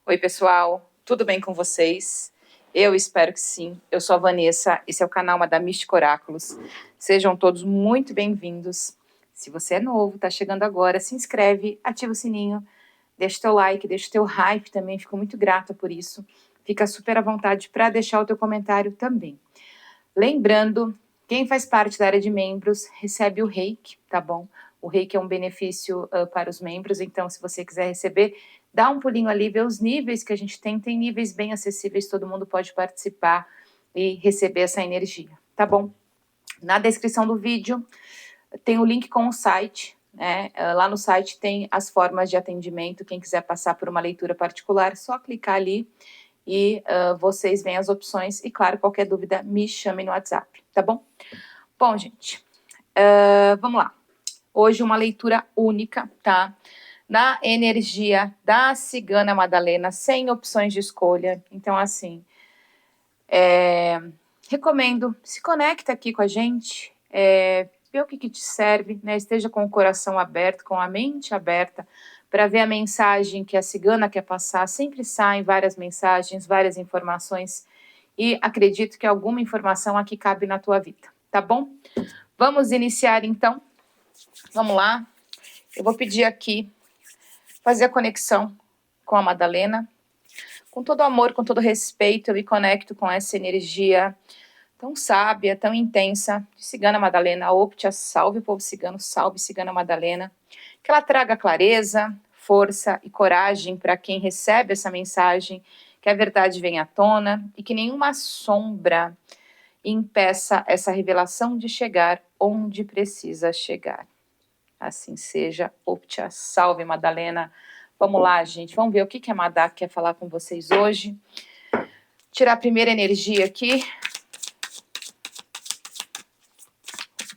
Oi, pessoal, tudo bem com vocês? Eu espero que sim. Eu sou a Vanessa, esse é o canal Madame Mística Oráculos. Sejam todos muito bem-vindos. Se você é novo, tá chegando agora, se inscreve, ativa o sininho, deixa o teu like, deixa o teu hype também, fico muito grata por isso. Fica super à vontade para deixar o teu comentário também. Lembrando, quem faz parte da área de membros recebe o reiki, tá bom? O reiki é um benefício para os membros, então se você quiser receber, dá um pulinho ali, vê os níveis que a gente tem níveis bem acessíveis, todo mundo pode participar e receber essa energia, tá bom? Na descrição do vídeo tem o link com o site, né? Lá no site tem as formas de atendimento, quem quiser passar por uma leitura particular, só clicar ali e vocês veem as opções e, claro, qualquer dúvida, me chamem no WhatsApp, tá bom? Bom, gente, vamos lá. Hoje uma leitura única, tá? Na energia da Cigana Madalena, sem opções de escolha. Então, assim, recomendo, se conecta aqui com a gente, vê o que te serve, né? Esteja com o coração aberto, com a mente aberta, para ver a mensagem que a cigana quer passar. Sempre saem várias mensagens, várias informações, e acredito que alguma informação aqui cabe na tua vida, tá bom? Vamos iniciar então? Vamos lá. Eu vou pedir aqui, fazer a conexão com a Madalena. Com todo amor, com todo respeito, eu me conecto com essa energia tão sábia, tão intensa de Cigana Madalena. Optia, salve povo cigano, salve Cigana Madalena. Que ela traga clareza, força e coragem para quem recebe essa mensagem, que a verdade venha à tona e que nenhuma sombra impeça essa revelação de chegar onde precisa chegar. Assim seja, Optia, salve Madalena. Vamos lá, gente, vamos ver o que a Madá quer falar com vocês hoje. Tirar a primeira energia aqui.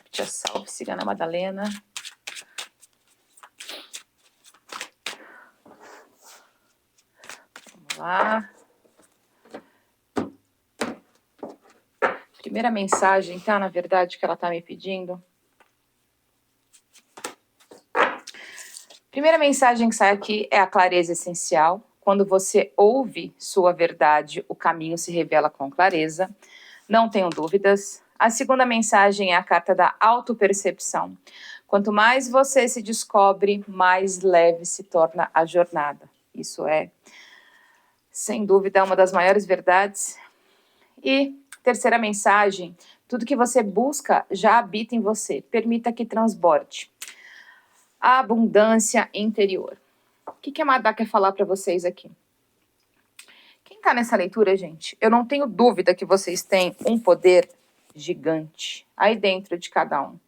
Optia, salve, Cigana Madalena. Vamos lá. Primeira mensagem, tá? Na verdade, que ela tá me pedindo. Primeira mensagem que sai aqui é a clareza essencial. Quando você ouve sua verdade, o caminho se revela com clareza. Não tenham dúvidas. A segunda mensagem é a carta da autopercepção. Quanto mais você se descobre, mais leve se torna a jornada. Isso é, sem dúvida, uma das maiores verdades. E terceira mensagem, tudo que você busca já habita em você. Permita que transborde. A abundância interior. O que a Madá quer falar para vocês aqui? Quem está nessa leitura, gente, eu não tenho dúvida que vocês têm um poder gigante aí dentro de cada um.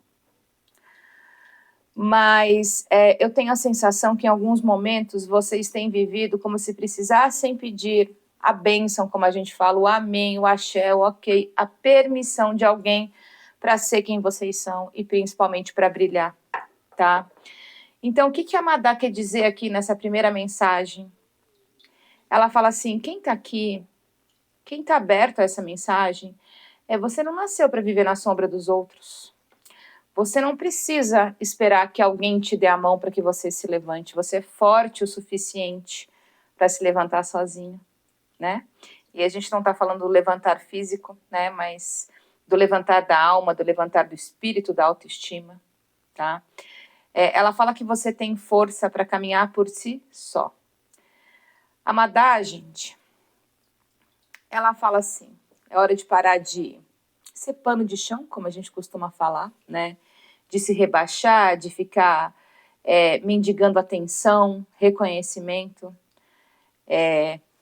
Mas eu tenho a sensação que em alguns momentos vocês têm vivido como se precisassem pedir a bênção, como a gente fala, o amém, o axé, o ok, a permissão de alguém para ser quem vocês são e principalmente para brilhar, tá? Então, o que a Madá quer dizer aqui nessa primeira mensagem? Ela fala assim, quem está aqui, quem está aberto a essa mensagem, você não nasceu para viver na sombra dos outros. Você não precisa esperar que alguém te dê a mão para que você se levante. Você é forte o suficiente para se levantar sozinho, né? E a gente não está falando do levantar físico, né? Mas do levantar da alma, do levantar do espírito, da autoestima, tá? Ela fala que você tem força para caminhar por si só. A Madá, gente, ela fala assim, é hora de parar de ser pano de chão, como a gente costuma falar, né? De se rebaixar, de ficar mendigando atenção, reconhecimento,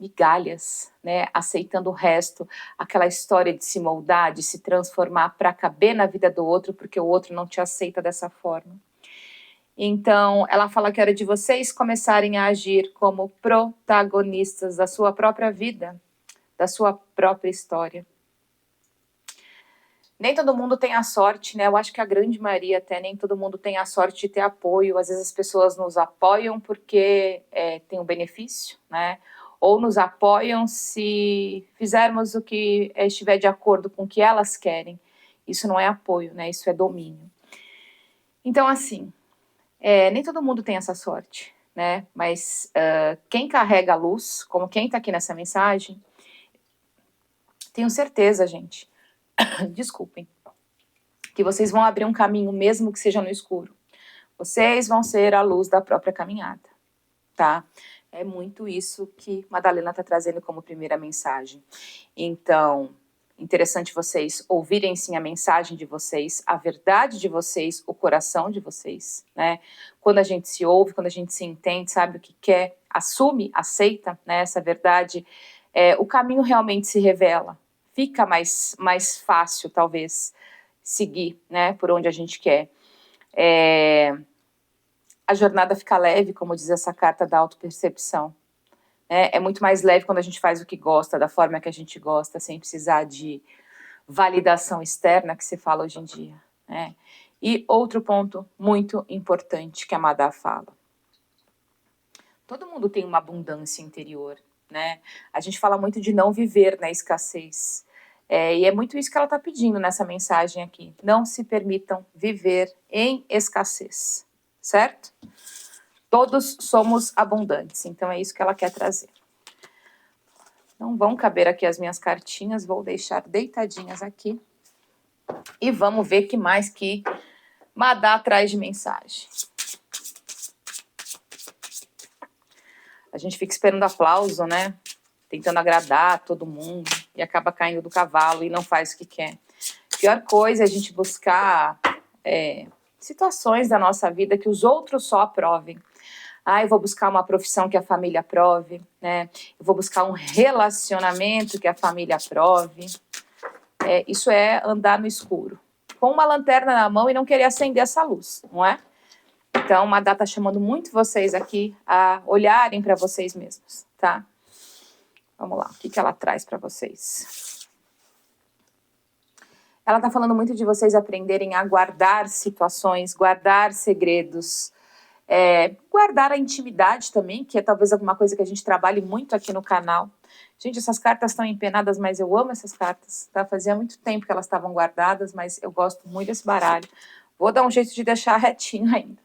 migalhas, né? Aceitando o resto, aquela história de se moldar, de se transformar para caber na vida do outro, porque o outro não te aceita dessa forma. Então, ela fala que é hora de vocês começarem a agir como protagonistas da sua própria vida, da sua própria história. Nem todo mundo tem a sorte, né? Eu acho que a grande maioria até, nem todo mundo tem a sorte de ter apoio. Às vezes as pessoas nos apoiam porque tem um benefício, né? Ou nos apoiam se fizermos o que estiver de acordo com o que elas querem. Isso não é apoio, né? Isso é domínio. Então, assim, nem todo mundo tem essa sorte. né? Mas quem carrega a luz, como quem está aqui nessa mensagem, tenho certeza, gente, desculpem, que vocês vão abrir um caminho mesmo que seja no escuro. Vocês vão ser a luz da própria caminhada, tá? É muito isso que Madalena está trazendo como primeira mensagem. Então, interessante vocês ouvirem sim a mensagem de vocês, a verdade de vocês, o coração de vocês, né? Quando a gente se ouve, quando a gente se entende, sabe o que quer, assume, aceita, né, essa verdade, o caminho realmente se revela. Fica mais fácil, talvez, seguir, né, por onde a gente quer. A jornada fica leve, como diz essa carta da autopercepção. É muito mais leve quando a gente faz o que gosta, da forma que a gente gosta, sem precisar de validação externa, que se fala hoje em dia, né? E outro ponto muito importante que a Madá fala. Todo mundo tem uma abundância interior, né? A gente fala muito de não viver na escassez. E é muito isso que ela está pedindo nessa mensagem aqui. Não se permitam viver em escassez, certo? Todos somos abundantes, então é isso que ela quer trazer. Não vão caber aqui as minhas cartinhas, vou deixar deitadinhas aqui. E vamos ver o que mais que Madá traz de mensagem. A gente fica esperando aplauso, né? Tentando agradar todo mundo e acaba caindo do cavalo e não faz o que quer. A pior coisa é a gente buscar situações da nossa vida que os outros só aprovem. Eu vou buscar uma profissão que a família aprove, né? Eu vou buscar um relacionamento que a família aprove. Isso é andar no escuro, com uma lanterna na mão e não querer acender essa luz, não é? Então, Madá está chamando muito vocês aqui a olharem para vocês mesmos, tá? Vamos lá, o que ela traz para vocês? Ela está falando muito de vocês aprenderem a guardar situações, guardar segredos, guardar a intimidade também, que é talvez alguma coisa que a gente trabalhe muito aqui no canal. Gente, essas cartas estão empenadas, mas eu amo essas cartas, tá? Fazia muito tempo que elas estavam guardadas, mas eu gosto muito desse baralho. Vou dar um jeito de deixar retinho ainda.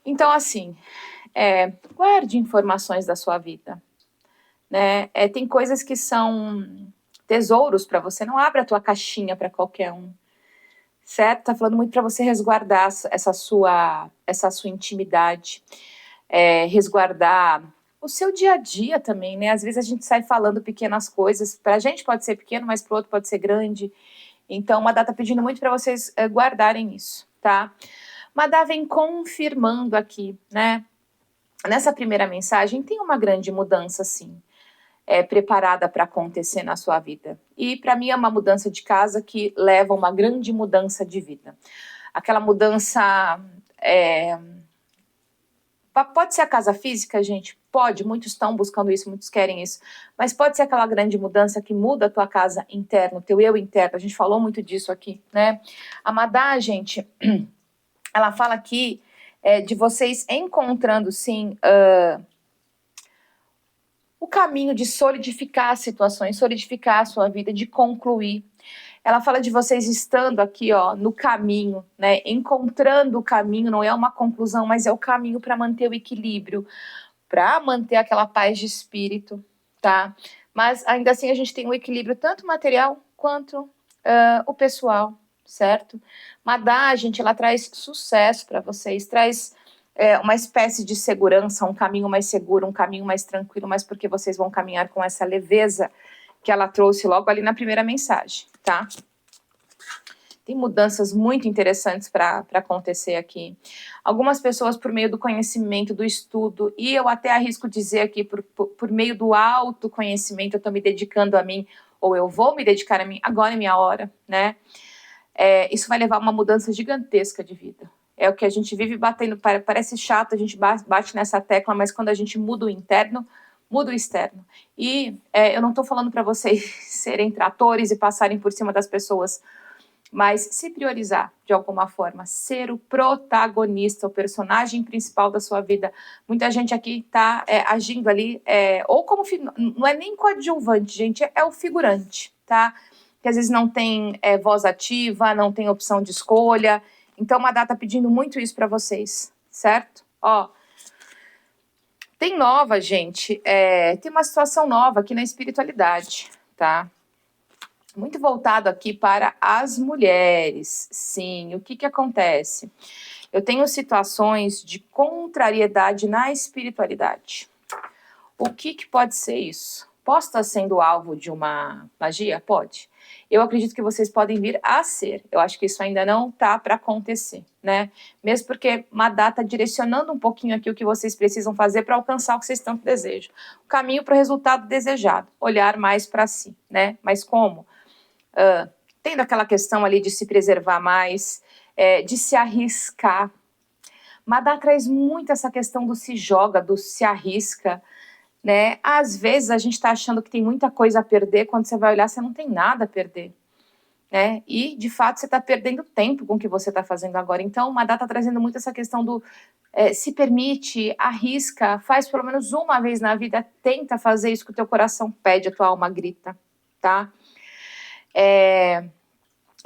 Então, assim, guarde informações da sua vida, né? Tem coisas que são tesouros para você, não abra a tua caixinha para qualquer um. Certo? Tá falando muito para você resguardar essa sua intimidade, resguardar o seu dia a dia também, né? Às vezes a gente sai falando pequenas coisas, pra gente pode ser pequeno, mas pro outro pode ser grande. Então, Madá tá pedindo muito para vocês guardarem isso, tá? Madá vem confirmando aqui, né? Nessa primeira mensagem tem uma grande mudança, sim. Preparada para acontecer na sua vida. E para mim é uma mudança de casa que leva a uma grande mudança de vida. Aquela mudança pode ser a casa física, gente? Pode, muitos estão buscando isso, muitos querem isso. Mas pode ser aquela grande mudança que muda a tua casa interna, o teu eu interno. A gente falou muito disso aqui, né? A Madá, gente, ela fala aqui de vocês encontrando, sim, o caminho de solidificar as situações, solidificar a sua vida, de concluir. Ela fala de vocês estando aqui, ó, no caminho, né? Encontrando o caminho, não é uma conclusão, mas é o caminho para manter o equilíbrio, para manter aquela paz de espírito, tá? Mas ainda assim a gente tem um equilíbrio tanto material quanto o pessoal, certo? Madá, gente, ela traz sucesso para vocês, traz uma espécie de segurança, um caminho mais seguro, um caminho mais tranquilo, mas porque vocês vão caminhar com essa leveza que ela trouxe logo ali na primeira mensagem, tá? Tem mudanças muito interessantes para acontecer aqui. Algumas pessoas por meio do conhecimento, do estudo, e eu até arrisco dizer aqui, por meio do autoconhecimento, eu estou me dedicando a mim, ou eu vou me dedicar a mim, agora é minha hora, né? Isso vai levar a uma mudança gigantesca de vida. É o que a gente vive batendo, parece chato, a gente bate nessa tecla, mas quando a gente muda o interno, muda o externo. E eu não estou falando para vocês serem tratores e passarem por cima das pessoas, mas se priorizar de alguma forma, ser o protagonista, o personagem principal da sua vida. Muita gente aqui está agindo ali, ou como, não é nem coadjuvante, gente, é o figurante, tá? Que às vezes não tem voz ativa, não tem opção de escolha. Então, Madá tá pedindo muito isso para vocês, certo? Ó, Tem nova, gente, tem uma situação nova aqui na espiritualidade, tá? Muito voltado aqui para as mulheres. Sim, o que que acontece? Eu tenho situações de contrariedade na espiritualidade. O que que pode ser isso? Posso estar sendo alvo de uma magia? Pode. Eu acredito que vocês podem vir a ser. Eu acho que isso ainda não tá para acontecer, né? Mesmo porque Madá está direcionando um pouquinho aqui o que vocês precisam fazer para alcançar o que vocês tanto desejam. O caminho para o resultado desejado. Olhar mais para si, né? Mas como? Tendo aquela questão ali de se preservar mais, de se arriscar. Madá traz muito essa questão do se joga, do se arrisca, né? Às vezes a gente está achando que tem muita coisa a perder, quando você vai olhar, você não tem nada a perder, né? E, de fato, você está perdendo tempo com o que você está fazendo agora. Então, Madá está trazendo muito essa questão do se permite, arrisca, faz pelo menos uma vez na vida, tenta fazer isso que o teu coração pede, a tua alma grita, tá?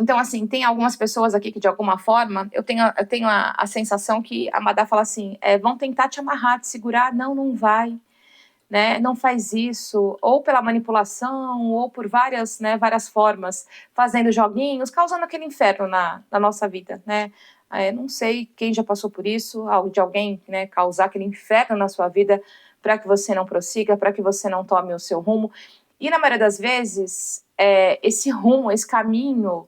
Então, assim, tem algumas pessoas aqui que, de alguma forma, eu tenho a sensação que a Madá fala assim, vão tentar te amarrar, te segurar, não vai, né? Não faz isso, ou pela manipulação, ou por várias formas, fazendo joguinhos, causando aquele inferno na nossa vida, né? Não sei quem já passou por isso, de alguém, né, causar aquele inferno na sua vida para que você não prossiga, para que você não tome o seu rumo. E, na maioria das vezes, esse rumo, esse caminho,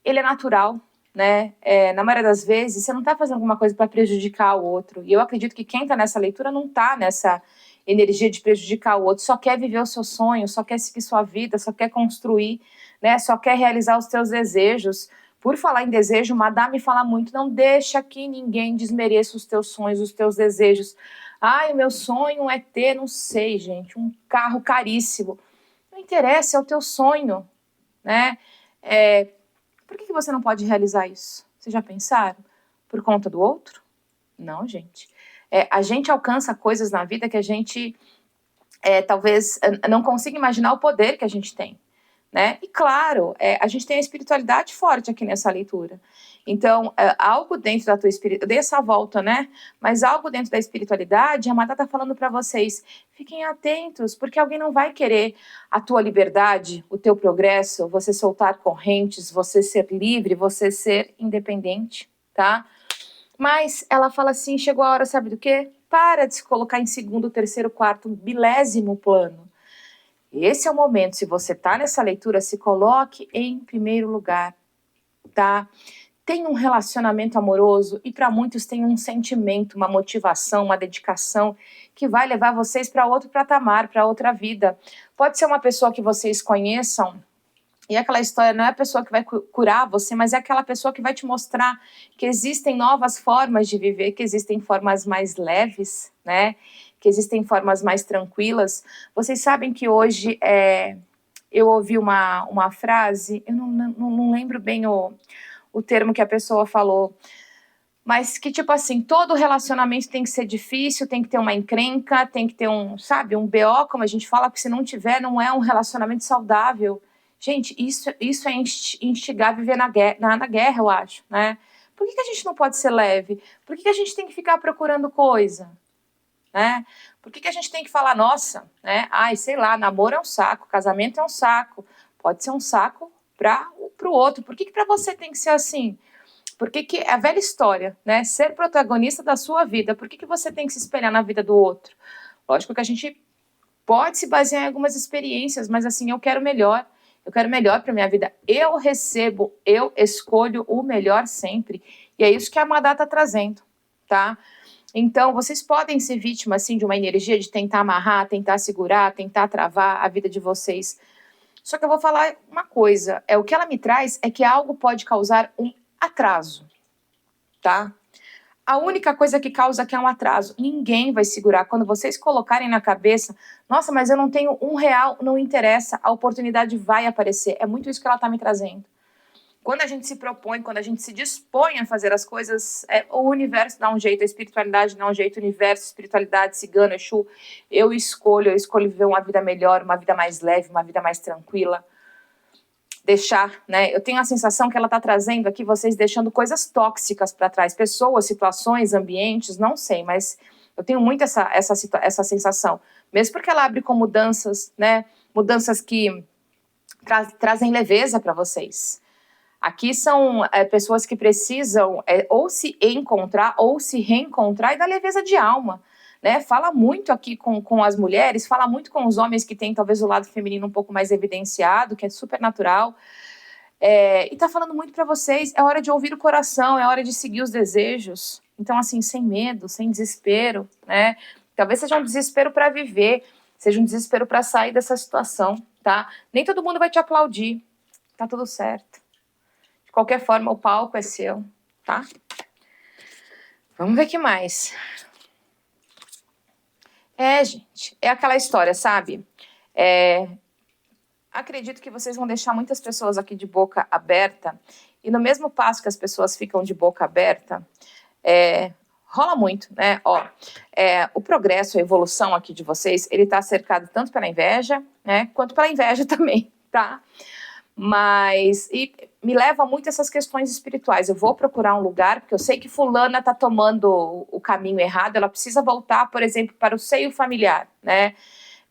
ele é natural, né? Na maioria das vezes, você não está fazendo alguma coisa para prejudicar o outro. E eu acredito que quem está nessa leitura não está nessa energia de prejudicar o outro, só quer viver o seu sonho, só quer seguir sua vida, só quer construir, né? Só quer realizar os teus desejos. Por falar em desejo, Madá me fala muito, não deixa que ninguém desmereça os teus sonhos, os teus desejos. O meu sonho é ter, não sei, gente, um carro caríssimo. Não interessa, é o teu sonho, né? Por que você não pode realizar isso? Vocês já pensaram? Por conta do outro? Não, gente. A gente alcança coisas na vida que a gente talvez não consiga imaginar o poder que a gente tem, né? E claro, a gente tem a espiritualidade forte aqui nessa leitura. Então, algo dentro da tua espiritualidade, eu dei essa volta, né? Mas algo dentro da espiritualidade, a Madá está falando para vocês, fiquem atentos, porque alguém não vai querer a tua liberdade, o teu progresso, você soltar correntes, você ser livre, você ser independente, tá? Mas ela fala assim, chegou a hora, sabe do quê? Para de se colocar em segundo, terceiro, quarto, milésimo plano. Esse é o momento, se você tá nessa leitura, se coloque em primeiro lugar, tá? Tem um relacionamento amoroso e para muitos tem um sentimento, uma motivação, uma dedicação que vai levar vocês para outro patamar, para outra vida. Pode ser uma pessoa que vocês conheçam e aquela história não é a pessoa que vai curar você, mas é aquela pessoa que vai te mostrar que existem novas formas de viver, que existem formas mais leves, né? Que existem formas mais tranquilas. Vocês sabem que hoje eu ouvi uma frase, eu não lembro bem o termo que a pessoa falou, mas que tipo assim, todo relacionamento tem que ser difícil, tem que ter uma encrenca, tem que ter um BO, como a gente fala, porque se não tiver, não é um relacionamento saudável. Gente, isso é instigar a viver na guerra, eu acho, né? Por que a gente não pode ser leve? Por que a gente tem que ficar procurando coisa? Né? Por que a gente tem que falar, nossa, né? Sei lá, namoro é um saco, casamento é um saco. Pode ser um saco para o outro. Por que para você tem que ser assim? Por que é a velha história, né? Ser protagonista da sua vida. Por que você tem que se espelhar na vida do outro? Lógico que a gente pode se basear em algumas experiências, mas assim, eu quero melhor. Eu quero melhor para minha vida. Eu recebo, eu escolho o melhor sempre. E é isso que a Madá está trazendo, tá? Então, vocês podem ser vítimas, assim, de uma energia de tentar amarrar, tentar segurar, tentar travar a vida de vocês. Só que eu vou falar uma coisa. O que ela me traz é que algo pode causar um atraso, tá? A única coisa que causa aqui é um atraso. Ninguém vai segurar. Quando vocês colocarem na cabeça, nossa, mas eu não tenho R$1, não interessa, a oportunidade vai aparecer. É muito isso que ela está me trazendo. Quando a gente se propõe, quando a gente se dispõe a fazer as coisas, o universo dá um jeito, a espiritualidade dá um jeito, o universo, espiritualidade, cigano, Exu, eu escolho viver uma vida melhor, uma vida mais leve, uma vida mais tranquila. Deixar, né? Eu tenho a sensação que ela está trazendo aqui vocês deixando coisas tóxicas para trás, pessoas, situações, ambientes, não sei, mas Eu tenho muito essa sensação. Mesmo porque ela abre com mudanças, né? Mudanças que trazem leveza para vocês. Aqui são pessoas que precisam ou se encontrar ou se reencontrar e dar leveza de alma. Né? Fala muito aqui com as mulheres, fala muito com os homens que têm talvez o lado feminino um pouco mais evidenciado, que é super natural. E tá falando muito para vocês, é hora de ouvir o coração, é hora de seguir os desejos. Então, assim, sem medo, sem desespero, né? Talvez seja um desespero para viver, seja um desespero para sair dessa situação, tá? Nem todo mundo vai te aplaudir, tá tudo certo. De qualquer forma, o palco é seu, tá? Vamos ver o que mais. Gente, é aquela história, sabe? Acredito que vocês vão deixar muitas pessoas aqui de boca aberta, e no mesmo passo que as pessoas ficam de boca aberta, rola muito, né? O progresso, a evolução aqui de vocês, ele tá cercado tanto pela inveja, né, quanto pela inveja também, tá? Mas, me leva muito essas questões espirituais. Eu vou procurar um lugar, porque eu sei que fulana tá tomando o caminho errado, ela precisa voltar, por exemplo, para o seio familiar, né?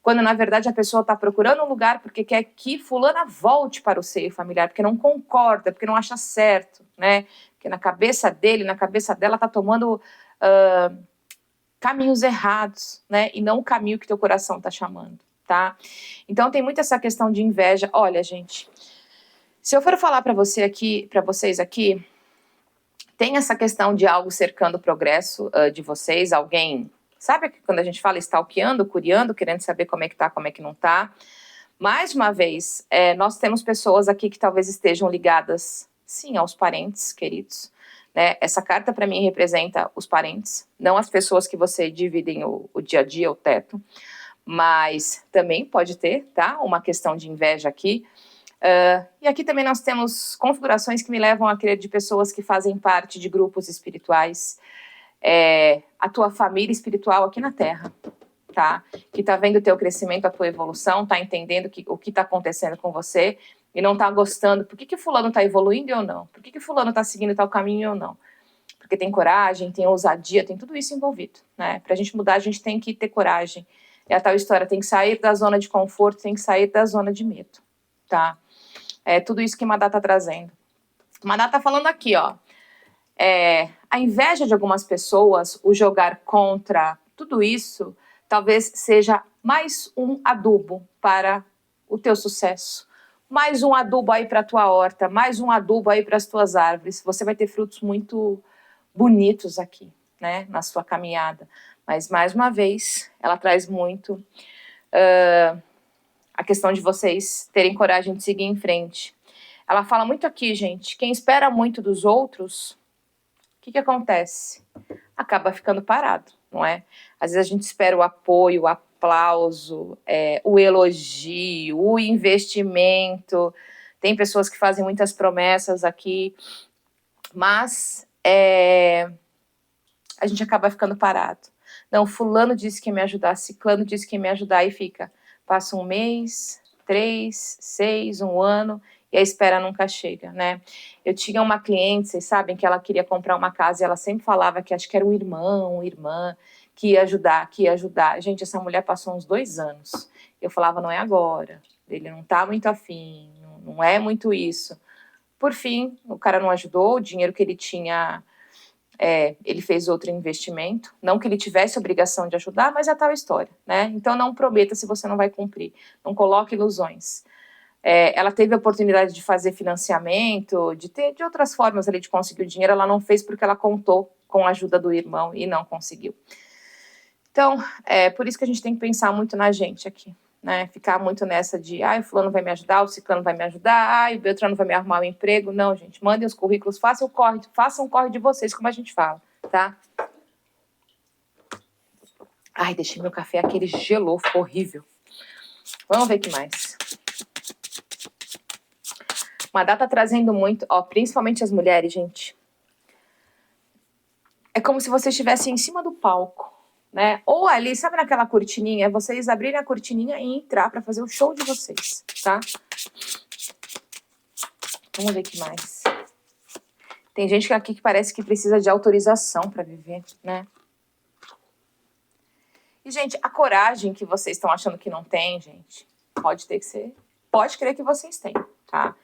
Quando, na verdade, a pessoa está procurando um lugar porque quer que fulana volte para o seio familiar, porque não concorda, porque não acha certo, né? Porque na cabeça dele, na cabeça dela, está tomando caminhos errados, né? E não o caminho que teu coração está chamando, tá? Então, tem muito essa questão de inveja. Olha, gente, se eu for falar para vocês aqui, tem essa questão de algo cercando o progresso de vocês, alguém... Sabe quando a gente fala stalkeando, curiando, querendo saber como é que tá, como é que não tá? Mais uma vez, nós temos pessoas aqui que talvez estejam ligadas, sim, aos parentes queridos. Né? Essa carta para mim representa os parentes, não as pessoas que você dividem o dia a dia, o teto. Mas também pode ter, tá? Uma questão de inveja aqui. E aqui também nós temos configurações que me levam a crer de pessoas que fazem parte de grupos espirituais, a tua família espiritual aqui na Terra, tá? Que tá vendo o teu crescimento, a tua evolução, tá entendendo o que tá acontecendo com você e não tá gostando. Por que fulano tá evoluindo ou não? Por que fulano tá seguindo tal caminho ou não? Porque tem coragem, tem ousadia, tem tudo isso envolvido, né? Pra gente mudar, a gente tem que ter coragem. É a tal história, tem que sair da zona de conforto, tem que sair da zona de medo, tá? É tudo isso que Madá tá trazendo. Madá tá falando aqui, ó. A inveja de algumas pessoas, o jogar contra tudo isso, talvez seja mais um adubo para o teu sucesso. Mais um adubo aí para a tua horta, mais um adubo aí para as tuas árvores. Você vai ter frutos muito bonitos aqui, né, na sua caminhada. Mas, mais uma vez, ela traz muito a questão de vocês terem coragem de seguir em frente. Ela fala muito aqui, gente, quem espera muito dos outros, o que acontece? Acaba ficando parado, não é? Às vezes a gente espera o apoio, o aplauso, o elogio, o investimento. Tem pessoas que fazem muitas promessas aqui, mas a gente acaba ficando parado. Não, fulano disse que ia me ajudar, ciclano disse que ia me ajudar, e fica. Passa um mês, 3, 6, um ano, e a espera nunca chega, né? Eu tinha uma cliente, vocês sabem, que ela queria comprar uma casa e ela sempre falava que acho que era um irmão, irmã, que ia ajudar, que ia ajudar. Gente, essa mulher passou uns 2 anos. Eu falava, não é agora, ele não tá muito afim, não é muito isso. Por fim, o cara não ajudou, o dinheiro que ele tinha, ele fez outro investimento. Não que ele tivesse obrigação de ajudar, mas é a tal história, né? Então não prometa se você não vai cumprir. Não coloque ilusões. Ela teve a oportunidade de fazer financiamento, de outras formas ali de conseguir o dinheiro. Ela não fez porque ela contou com a ajuda do irmão e não conseguiu. Então, por isso que a gente tem que pensar muito na gente aqui, né? Ficar muito nessa de, o fulano vai me ajudar, o ciclano vai me ajudar, o Beltrano vai me arrumar um emprego. Não, gente, mandem os currículos, façam o corre de vocês, como a gente fala, tá? Ai, deixei meu café aqui, ele gelou, ficou horrível. Vamos ver o que mais. Madá tá trazendo muito, principalmente as mulheres, gente. É como se vocês estivessem em cima do palco, né? Ou ali, sabe naquela cortininha? Vocês abrirem a cortininha e entrar para fazer o show de vocês, tá? Vamos ver o que mais. Tem gente aqui que parece que precisa de autorização para viver, né? E, gente, a coragem que vocês estão achando que não tem, gente, pode ter que ser, pode crer que vocês têm, tá?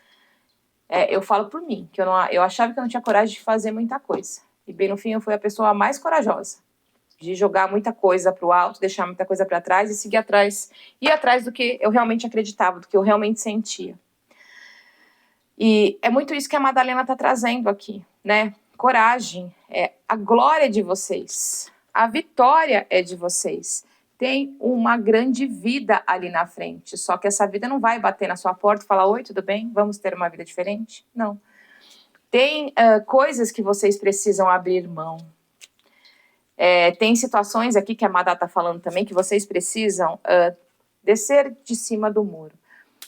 Eu falo por mim, que eu achava que eu não tinha coragem de fazer muita coisa. E bem no fim eu fui a pessoa mais corajosa. De jogar muita coisa pro alto, deixar muita coisa para trás e seguir atrás, ir atrás do que eu realmente acreditava, do que eu realmente sentia. E é muito isso que a Madalena tá trazendo aqui, né? Coragem, a glória de vocês, a vitória é de vocês. Tem uma grande vida ali na frente, só que essa vida não vai bater na sua porta e falar: oi, tudo bem? Vamos ter uma vida diferente? Não. Tem coisas que vocês precisam abrir mão. Tem situações aqui que a Madá está falando também que vocês precisam descer de cima do muro.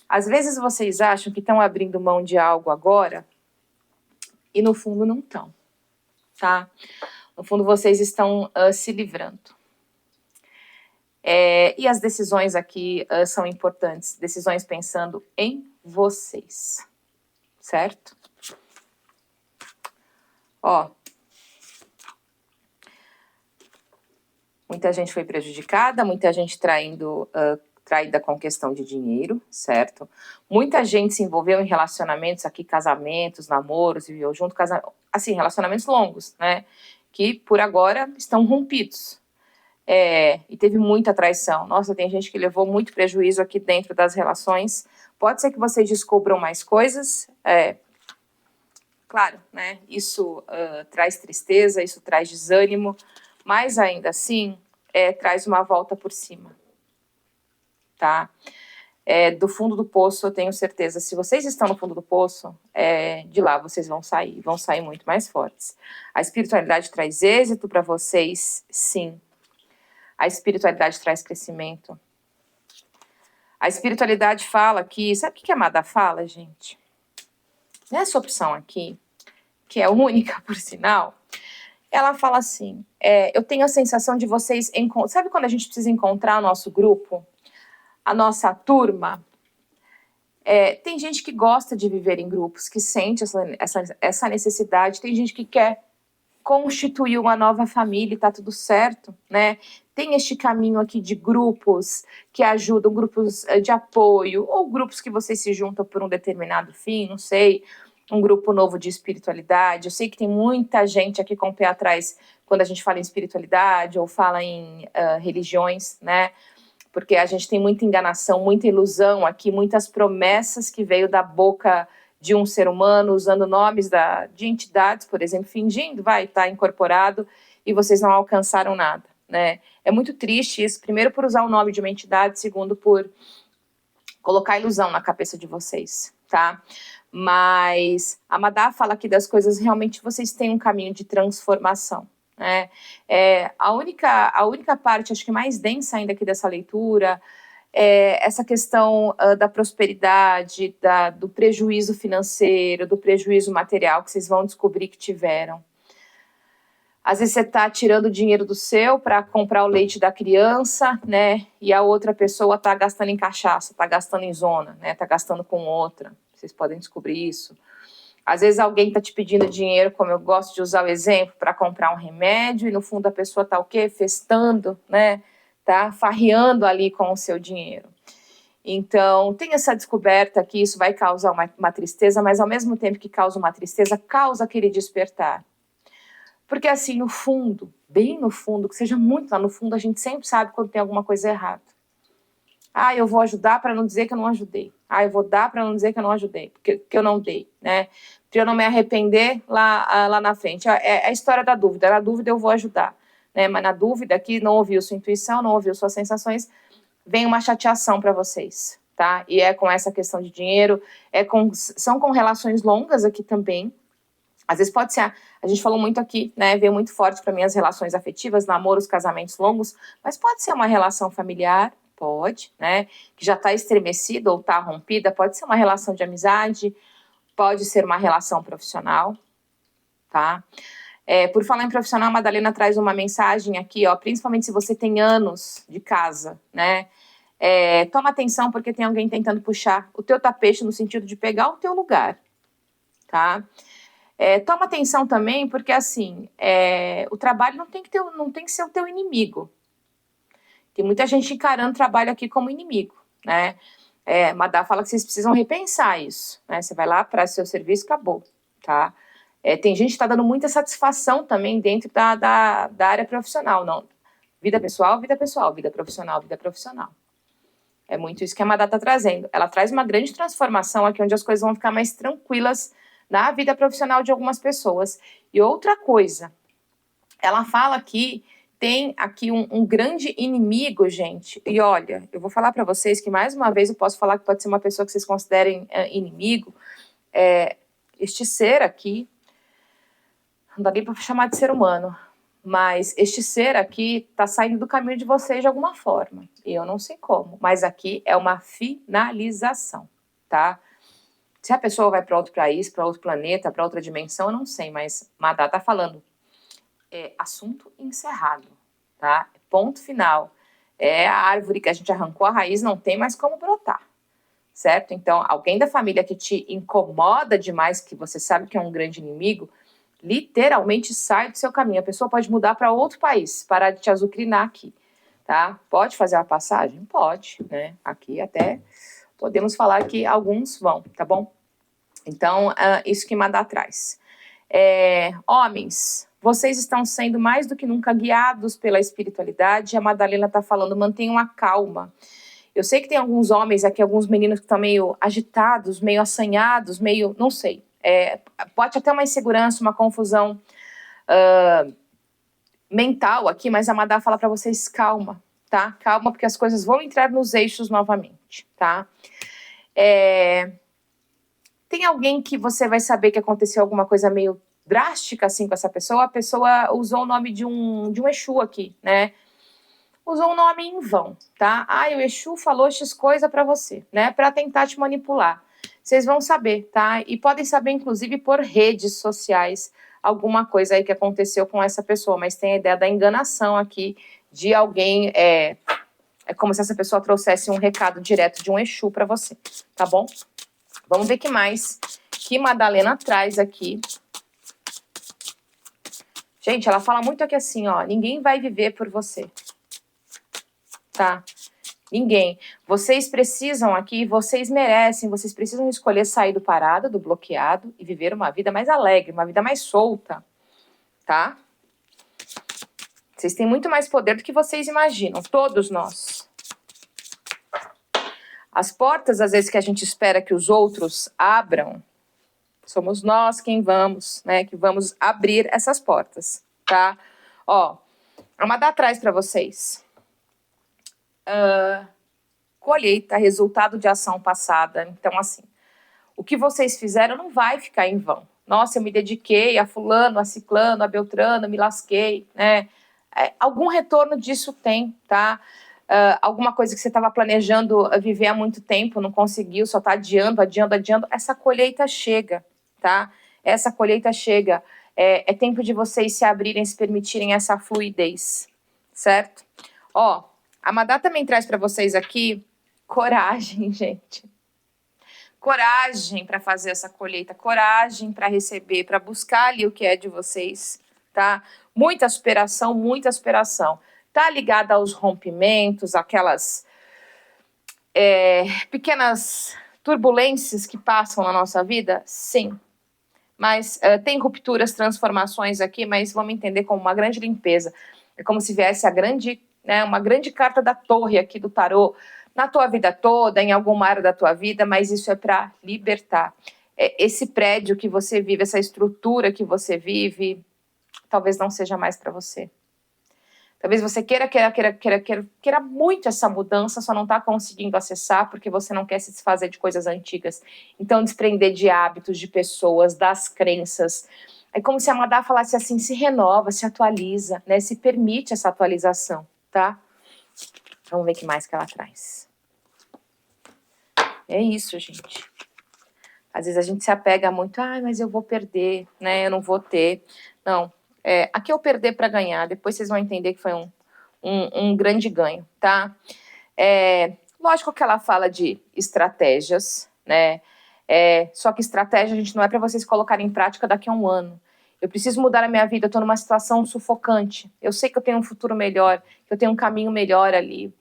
Às vezes vocês acham que estão abrindo mão de algo agora e no fundo não estão, tá? No fundo vocês estão se livrando. E as decisões aqui são importantes, decisões pensando em vocês, certo? Ó, muita gente foi prejudicada, muita gente traída com questão de dinheiro, certo? Muita gente se envolveu em relacionamentos aqui, casamentos, namoros, viveu junto, assim, relacionamentos longos, né? Que por agora estão rompidos. E teve muita traição. Nossa, tem gente que levou muito prejuízo aqui dentro das relações. Pode ser que vocês descubram mais coisas. Claro, né? Isso traz tristeza, isso traz desânimo, mas ainda assim traz uma volta por cima. Tá? Do fundo do poço, eu tenho certeza, se vocês estão no fundo do poço, de lá vocês vão sair muito mais fortes. A espiritualidade traz êxito para vocês, sim. A espiritualidade traz crescimento. A espiritualidade fala que, sabe o que a Madá fala, gente? Nessa opção aqui, que é única, por sinal, ela fala assim, eu tenho a sensação de vocês, sabe quando a gente precisa encontrar o nosso grupo? A nossa turma, tem gente que gosta de viver em grupos, que sente essa necessidade, tem gente que quer constituir uma nova família e tá tudo certo, né? Tem este caminho aqui de grupos que ajudam, grupos de apoio, ou grupos que vocês se juntam por um determinado fim, não sei, um grupo novo de espiritualidade. Eu sei que tem muita gente aqui com o pé atrás quando a gente fala em espiritualidade ou fala em religiões, né? Porque a gente tem muita enganação, muita ilusão aqui, muitas promessas que veio da boca de um ser humano, usando nomes de entidades, por exemplo, fingindo, estar incorporado, e vocês não alcançaram nada, né? É muito triste isso, primeiro por usar o nome de uma entidade, segundo por colocar ilusão na cabeça de vocês, tá? Mas a Madá fala aqui das coisas, realmente vocês têm um caminho de transformação. A única parte, acho que mais densa ainda aqui dessa leitura, essa questão da prosperidade, do prejuízo financeiro, do prejuízo material que vocês vão descobrir que tiveram. Às vezes você está tirando dinheiro do seu para comprar o leite da criança, né? E a outra pessoa está gastando em cachaça, está gastando em zona, né? Está gastando com outra. Vocês podem descobrir isso. Às vezes alguém está te pedindo dinheiro, como eu gosto de usar o exemplo, para comprar um remédio, e no fundo a pessoa está o quê? Festando, né? Tá farreando ali com o seu dinheiro. Então, tem essa descoberta que isso vai causar uma tristeza, mas ao mesmo tempo que causa uma tristeza, causa aquele despertar. Porque assim, no fundo, bem no fundo, que seja muito lá no fundo, a gente sempre sabe quando tem alguma coisa errada. Eu vou ajudar para não dizer que eu não ajudei. Eu vou dar para não dizer que eu não ajudei, que eu não dei, né? Para eu não me arrepender lá na frente. É a história da dúvida. Na dúvida eu vou ajudar, né? Mas na dúvida que não ouviu sua intuição, não ouviu suas sensações, vem uma chateação para vocês, tá? E com essa questão de dinheiro, são com relações longas aqui também. Às vezes pode ser, a gente falou muito aqui, né? Veio muito forte para mim as relações afetivas, namoros, casamentos longos, mas pode ser uma relação familiar. Pode, né? Que já está estremecida ou está rompida, pode ser uma relação de amizade, pode ser uma relação profissional, tá? Por falar em profissional, a Madalena traz uma mensagem aqui, ó, principalmente se você tem anos de casa, né? Toma atenção porque tem alguém tentando puxar o teu tapete no sentido de pegar o teu lugar, tá? Toma atenção também porque, assim, o trabalho não tem que ser o teu inimigo. Tem muita gente encarando o trabalho aqui como inimigo, né? Madá fala que vocês precisam repensar isso, né? Você vai lá, presta seu serviço, acabou, tá? Tem gente que está dando muita satisfação também dentro da área profissional, não. Vida pessoal, vida pessoal, vida profissional, vida profissional. É muito isso que a Madá está trazendo. Ela traz uma grande transformação aqui, onde as coisas vão ficar mais tranquilas na vida profissional de algumas pessoas. E outra coisa, ela fala que tem aqui um grande inimigo, gente. E olha, eu vou falar para vocês que, mais uma vez, eu posso falar que pode ser uma pessoa que vocês considerem inimigo. Este ser aqui, não dá nem para chamar de ser humano, mas este ser aqui está saindo do caminho de vocês de alguma forma. E eu não sei como, mas aqui é uma finalização, tá? Se a pessoa vai para outro país, para outro planeta, para outra dimensão, eu não sei, mas Madá está falando. Assunto encerrado, tá? Ponto final. A árvore que a gente arrancou a raiz, não tem mais como brotar, certo? Então, alguém da família que te incomoda demais, que você sabe que é um grande inimigo, literalmente sai do seu caminho. A pessoa pode mudar para outro país, parar de te azucrinar aqui, tá? Pode fazer uma passagem? Pode, né? Aqui até podemos falar que alguns vão, tá bom? Então, isso que Madá traz. Homens, vocês estão sendo mais do que nunca guiados pela espiritualidade. A Madalena está falando, mantenham a calma. Eu sei que tem alguns homens aqui, alguns meninos que estão meio agitados, meio assanhados, meio, não sei. Pode até uma insegurança, uma confusão mental aqui, mas a Madá fala para vocês, calma, tá? Calma, porque as coisas vão entrar nos eixos novamente, tá? Tem alguém que você vai saber que aconteceu alguma coisa meio drástica assim com essa pessoa? A pessoa usou o nome de um Exu aqui, né? Usou um nome em vão, tá? O Exu falou X coisa pra você, né? Pra tentar te manipular. Vocês vão saber, tá? E podem saber, inclusive, por redes sociais, alguma coisa aí que aconteceu com essa pessoa. Mas tem a ideia da enganação aqui, de alguém... É como se essa pessoa trouxesse um recado direto de um Exu pra você, tá bom? Vamos ver o que mais que Madalena traz aqui. Gente, ela fala muito aqui assim, ó, ninguém vai viver por você, tá? Ninguém. Vocês precisam aqui, vocês merecem, vocês precisam escolher sair do parado, do bloqueado e viver uma vida mais alegre, uma vida mais solta, tá? Vocês têm muito mais poder do que vocês imaginam, todos nós. As portas, às vezes, que a gente espera que os outros abram, somos nós quem vamos, né, que vamos abrir essas portas, tá? Ó, a Madá traz para vocês. Colheita, resultado de ação passada. Então, assim, o que vocês fizeram não vai ficar em vão. Nossa, eu me dediquei a fulano, a ciclano, a beltrano, me lasquei, né? Algum retorno disso tem, tá? Alguma coisa que você estava planejando viver há muito tempo, não conseguiu, só está adiando. Essa colheita chega, tá? Essa colheita chega. É tempo de vocês se abrirem, se permitirem essa fluidez, certo? Ó, a Madá também traz para vocês aqui coragem, gente. Coragem para fazer essa colheita, coragem para receber, para buscar ali o que é de vocês, tá? Muita superação, muita superação. Tá ligada aos rompimentos, aquelas pequenas turbulências que passam na nossa vida? Sim. Mas tem rupturas, transformações aqui, mas vamos entender como uma grande limpeza. É como se viesse uma grande carta da torre aqui do tarô, na tua vida toda, em alguma área da tua vida, mas isso é para libertar. Esse prédio que você vive, essa estrutura que você vive, talvez não seja mais para você. Talvez você queira muito essa mudança, só não está conseguindo acessar porque você não quer se desfazer de coisas antigas. Então, desprender de hábitos, de pessoas, das crenças. É como se a Madá falasse assim, se renova, se atualiza, né? Se permite essa atualização, tá? Vamos ver o que mais que ela traz. É isso, gente. Às vezes a gente se apega muito, mas eu vou perder, né? Eu não vou ter. Não. Aqui é o perder para ganhar, depois vocês vão entender que foi um grande ganho, tá? Lógico que ela fala de estratégias, né? Só que estratégia, gente, não é para vocês colocarem em prática daqui a um ano. Eu preciso mudar a minha vida, eu estou numa situação sufocante. Eu sei que eu tenho um futuro melhor, que eu tenho um caminho melhor ali.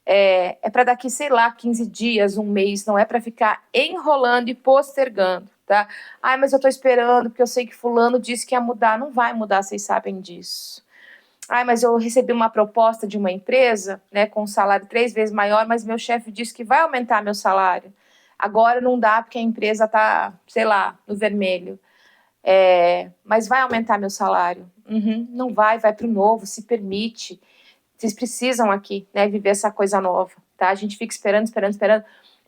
É para daqui, sei lá, 15 dias, um mês, não é para ficar enrolando e postergando, tá? Ai, mas eu estou esperando porque eu sei que fulano disse que ia mudar. Não vai mudar, vocês sabem disso. Ai, mas eu recebi uma proposta de uma empresa, né, com um salário 3 vezes maior, mas meu chefe disse que vai aumentar meu salário. Agora não dá porque a empresa está, sei lá, no vermelho. Mas vai aumentar meu salário? Não vai para o novo, se permite. Vocês precisam aqui, né, viver essa coisa nova, tá? A gente fica esperando.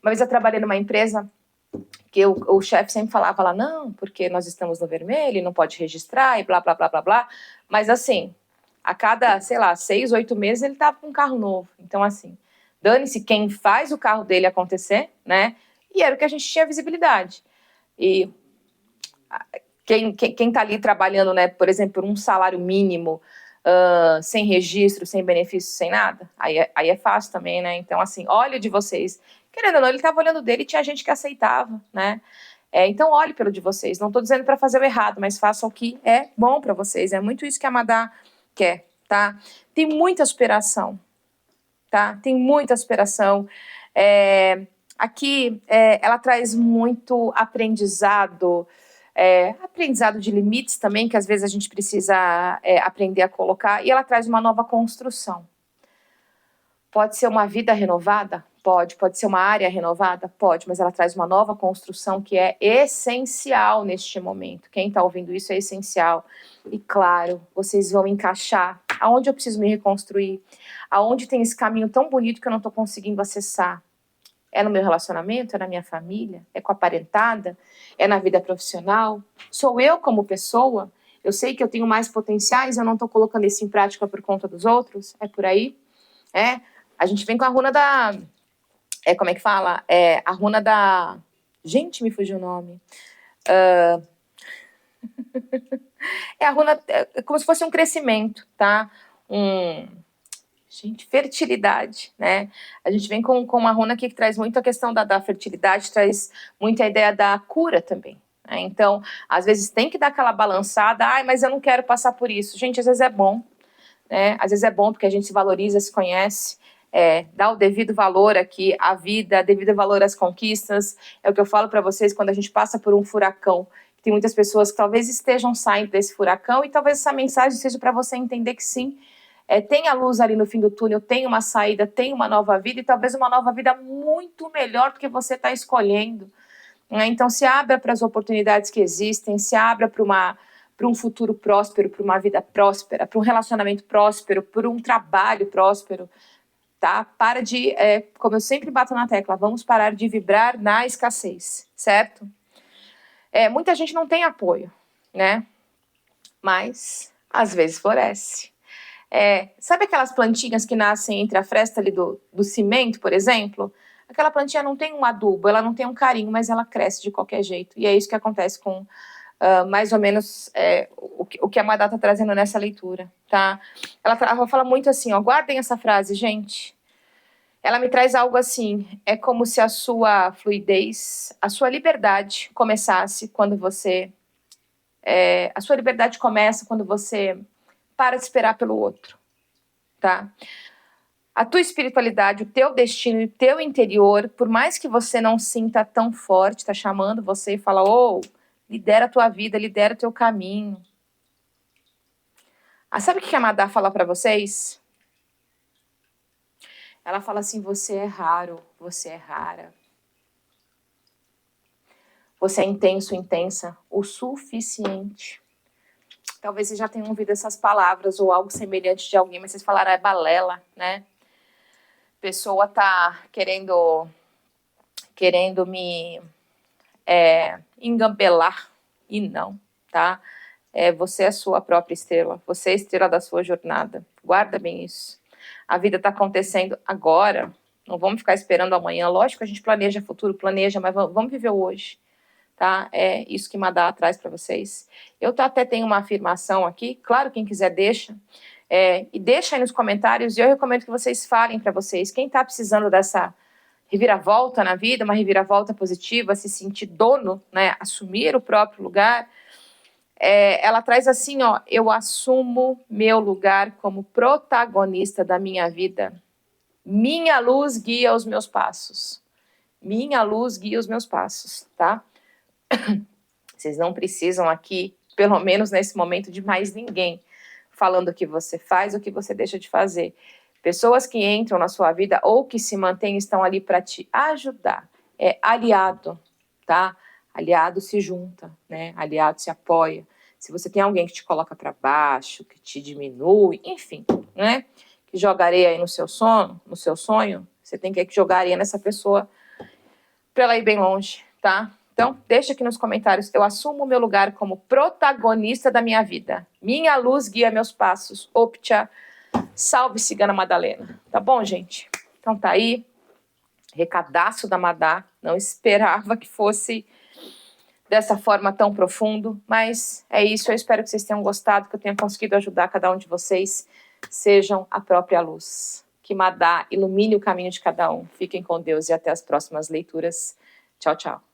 Uma vez eu trabalhei numa empresa que o chefe sempre falava lá, não, porque nós estamos no vermelho, não pode registrar e blá, blá, blá, blá, blá. Mas assim, a cada, sei lá, 6, 8 meses ele tava com um carro novo. Então assim, dane-se quem faz o carro dele acontecer, né? E era o que a gente tinha visibilidade. E quem tá ali trabalhando, né, por exemplo, por um salário mínimo, sem registro, sem benefício, sem nada, aí é fácil também, né? Então, assim, olha de vocês. Querendo ou não, ele estava olhando dele e tinha gente que aceitava, né? Então, olhe pelo de vocês. Não estou dizendo para fazer o errado, mas faça o que é bom para vocês. É muito isso que a Madá quer, tá? Tem muita superação, tá? Tem muita superação. Aqui, ela traz muito aprendizado, aprendizado de limites também, que às vezes a gente precisa aprender a colocar, e ela traz uma nova construção. Pode ser uma vida renovada? Pode ser uma área renovada? Pode, mas ela traz uma nova construção que é essencial neste momento. Quem está ouvindo isso é essencial. E claro, vocês vão encaixar aonde eu preciso me reconstruir, aonde tem esse caminho tão bonito que eu não estou conseguindo acessar. É no meu relacionamento? É na minha família? É com a parentada? É na vida profissional? Sou eu como pessoa? Eu sei que eu tenho mais potenciais, eu não estou colocando isso em prática por conta dos outros? É por aí? A gente vem com a runa da... como é que fala? A runa da... Gente, me fugiu o nome. A runa é como se fosse um crescimento, tá? Gente, fertilidade, né? A gente vem com uma runa aqui que traz muito a questão da fertilidade, traz muito a ideia da cura também. Né? Então, às vezes tem que dar aquela balançada, mas eu não quero passar por isso. Gente, às vezes é bom, né? Às vezes é bom porque a gente se valoriza, se conhece, dá o devido valor aqui à vida, devido valor às conquistas. É o que eu falo para vocês quando a gente passa por um furacão. Tem muitas pessoas que talvez estejam saindo desse furacão e talvez essa mensagem seja para você entender que sim, tem a luz ali no fim do túnel, tem uma saída, tem uma nova vida e talvez uma nova vida muito melhor do que você está escolhendo. Né? Então se abra para as oportunidades que existem, se abra para um futuro próspero, para uma vida próspera, para um relacionamento próspero, para um trabalho próspero. Tá? Para de, como eu sempre bato na tecla, vamos parar de vibrar na escassez, certo? Muita gente não tem apoio, né? Mas às vezes floresce. Sabe aquelas plantinhas que nascem entre a fresta ali do cimento, por exemplo? Aquela plantinha não tem um adubo, ela não tem um carinho, mas ela cresce de qualquer jeito. E é isso que acontece com mais ou menos o que a Madá está trazendo nessa leitura, tá? Ela fala muito assim, ó, guardem essa frase, gente. Ela me traz algo assim, é como se a sua fluidez, a sua liberdade começasse quando você... a sua liberdade começa quando você para de esperar pelo outro, tá? A tua espiritualidade, o teu destino, o teu interior, por mais que você não sinta tão forte, tá chamando você e fala, lidera a tua vida, lidera o teu caminho. Sabe o que a Madá fala para vocês? Ela fala assim, você é raro, você é rara. Você é intenso, intensa, o suficiente. Talvez vocês já tenham ouvido essas palavras ou algo semelhante de alguém, mas vocês falaram, é balela, né? A pessoa tá querendo me engambelar. E não, tá? Você é a sua própria estrela. Você é a estrela da sua jornada. Guarda bem isso. A vida está acontecendo agora. Não vamos ficar esperando amanhã. Lógico que a gente planeja futuro, mas vamos viver hoje. Tá? É isso que Madá traz para vocês. Eu até tenho uma afirmação aqui. Claro, quem quiser deixa. E deixa aí nos comentários. E eu recomendo que vocês falem para vocês. Quem está precisando dessa reviravolta na vida, uma reviravolta positiva, se sentir dono, né? Assumir o próprio lugar. Ela traz assim, ó, eu assumo meu lugar como protagonista da minha vida. Minha luz guia os meus passos. Minha luz guia os meus passos, tá? Vocês não precisam aqui, pelo menos nesse momento, de mais ninguém falando o que você faz, o que você deixa de fazer. Pessoas que entram na sua vida ou que se mantêm estão ali para te ajudar. É aliado, tá? Aliado se junta, né? Aliado se apoia. Se você tem alguém que te coloca para baixo, que te diminui, enfim, né? Que joga areia aí no seu sono, no seu sonho, você tem que jogar areia nessa pessoa para ela ir bem longe, tá? Então, deixa aqui nos comentários. Eu assumo o meu lugar como protagonista da minha vida. Minha luz guia meus passos. Optia, salve Cigana Madalena. Tá bom, gente? Então tá aí. Recadaço da Madá. Não esperava que fosse dessa forma tão profundo, mas é isso. Eu espero que vocês tenham gostado, que eu tenha conseguido ajudar cada um de vocês. Sejam a própria luz. Que Madá ilumine o caminho de cada um. Fiquem com Deus e até as próximas leituras. Tchau, tchau.